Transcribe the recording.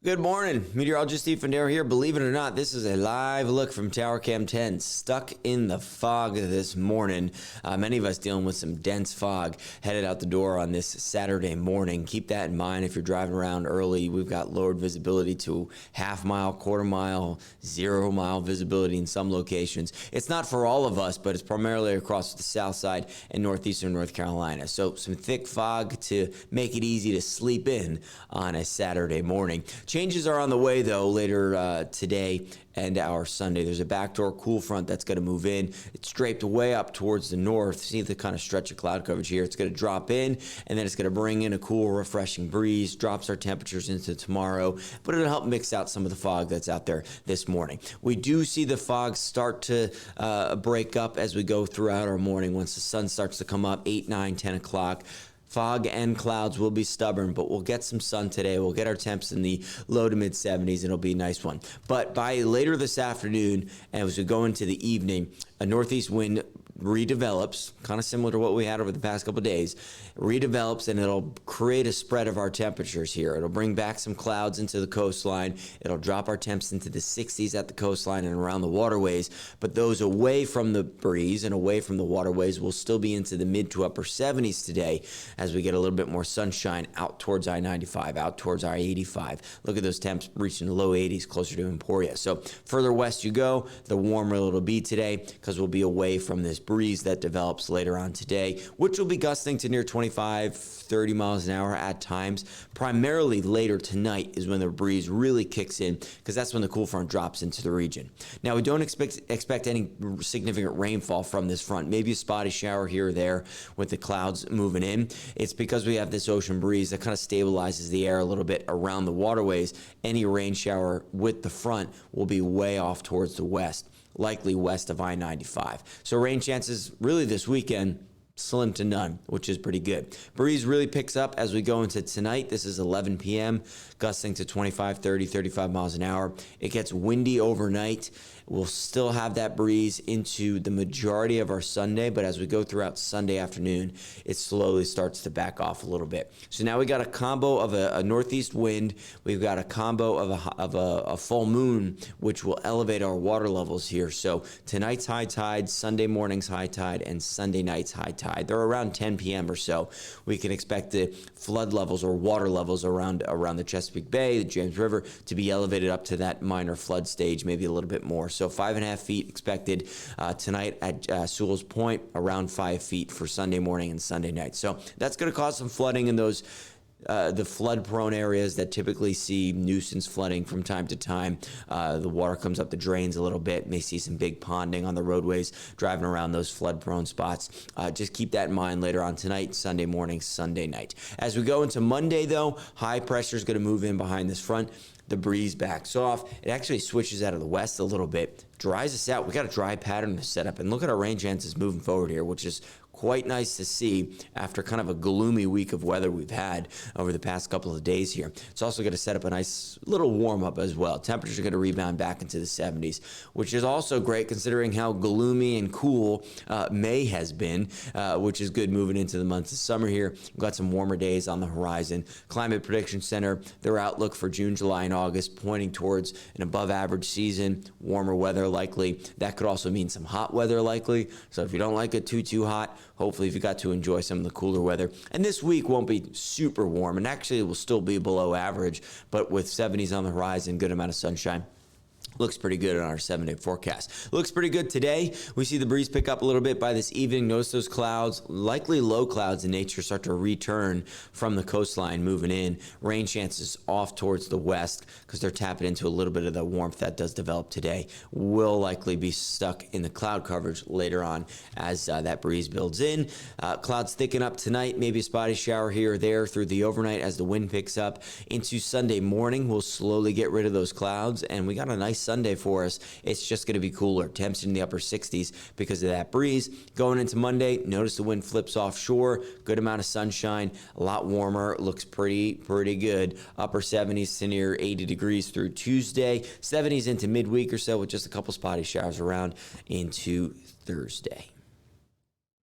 Good morning. Meteorologist Steve Fundaro here. Believe it or not, this is a live look from Tower Cam 10. Stuck in the fog this morning. Many of us dealing with some dense fog headed out the door on this Saturday morning. Keep that in mind if you're driving around early. We've got lowered visibility to half mile, quarter mile, 0 mile visibility in some locations. It's not for all of us, but it's primarily across the south side and northeastern North Carolina. So some thick fog to make it easy to sleep in on a Saturday morning. Changes are on the way, though, later today and our Sunday. There's a backdoor cool front that's going to move in. It's draped way up towards the north. See the kind of stretch of cloud coverage here. It's going to drop in, and then it's going to bring in a cool, refreshing breeze, drops our temperatures into tomorrow, but it'll help mix out some of the fog that's out there this morning. We do see the fog start to break up as we go throughout our morning once the sun starts to come up, 8, 9, 10 o'clock. Fog and clouds will be stubborn, but we'll get some sun today. We'll get our temps in the low to mid 70s. It'll be a nice one. But by later this afternoon, and as we go into the evening, a northeast wind redevelops, kind of similar to what we had over the past couple of days, redevelops, and it'll create a spread of our temperatures here. It'll bring back some clouds into the coastline. It'll drop our temps into the 60s at the coastline and around the waterways, but those away from the breeze and away from the waterways will still be into the mid to upper 70s today as we get a little bit more sunshine out towards I-95, out towards I-85. Look at those temps reaching the low 80s closer to Emporia. So further west you go, the warmer it'll be today because we'll be away from this breeze that develops later on today, which will be gusting to near 25, 30 miles an hour at times. Primarily later tonight is when the breeze really kicks in because that's when the cool front drops into the region. Now, we don't expect any significant rainfall from this front. Maybe a spotty shower here or there with the clouds moving in. It's because we have this ocean breeze that kind of stabilizes the air a little bit around the waterways. Any rain shower with the front will be way off towards the west, likely west of I-95. So rain chances really this weekend, slim to none, which is pretty good. Breeze really picks up as we go into tonight. This is 11 p.m., gusting to 25, 30, 35 miles an hour. It gets windy overnight. We'll still have that breeze into the majority of our Sunday, but as we go throughout Sunday afternoon, it slowly starts to back off a little bit. So now we got a combo of a northeast wind. We've got a combo of a full moon, which will elevate our water levels here. So tonight's high tide, Sunday morning's high tide, and Sunday night's high tide. They're around 10 p.m. or so. We can expect the flood levels or water levels around the Chesapeake Bay, the James River, to be elevated up to that minor flood stage, maybe a little bit more. So 5.5 feet expected tonight at Sewell's Point, around 5 feet for Sunday morning and Sunday night. So that's going to cause some flooding in those the flood-prone areas that typically see nuisance flooding from time to time. The water comes up the drains a little bit. May see some big ponding on the roadways driving around those flood-prone spots. Just keep that in mind later on tonight, Sunday morning, Sunday night. As we go into Monday, though, high pressure is going to move in behind this front. The breeze backs off. It actually switches out of the west a little bit, dries us out. We got a dry pattern to set up, and look at our rain chances moving forward here, which is quite nice to see after kind of a gloomy week of weather we've had over the past couple of days here. It's also going to set up a nice little warm-up as well. Temperatures are going to rebound back into the 70s, which is also great considering how gloomy and cool May has been, which is good moving into the months of summer here. We've got some warmer days on the horizon. Climate Prediction Center, their outlook for June, July, and August pointing towards an above-average season, warmer weather likely. That could also mean some hot weather likely. So if you don't like it too hot, hopefully you got to enjoy some of the cooler weather. And this week won't be super warm, and actually it will still be below average, but with 70s on the horizon, good amount of sunshine. Looks pretty good on our 7-day forecast. Looks pretty good today. We see the breeze pick up a little bit by this evening. Notice those clouds, likely low clouds in nature, start to return from the coastline moving in. Rain chances off towards the west because they're tapping into a little bit of the warmth that does develop today. Will likely be stuck in the cloud coverage later on as that breeze builds in. Clouds thicken up tonight. Maybe a spotty shower here or there through the overnight as the wind picks up. Into Sunday morning, we'll slowly get rid of those clouds, and we got a nice Sunday for us. It's just going to be cooler. Temps in the upper 60s because of that breeze. Going into Monday, notice the wind flips offshore. Good amount of sunshine. A lot warmer. Looks pretty good. Upper 70s to near 80 degrees through Tuesday. 70s into midweek or so with just a couple spotty showers around into Thursday.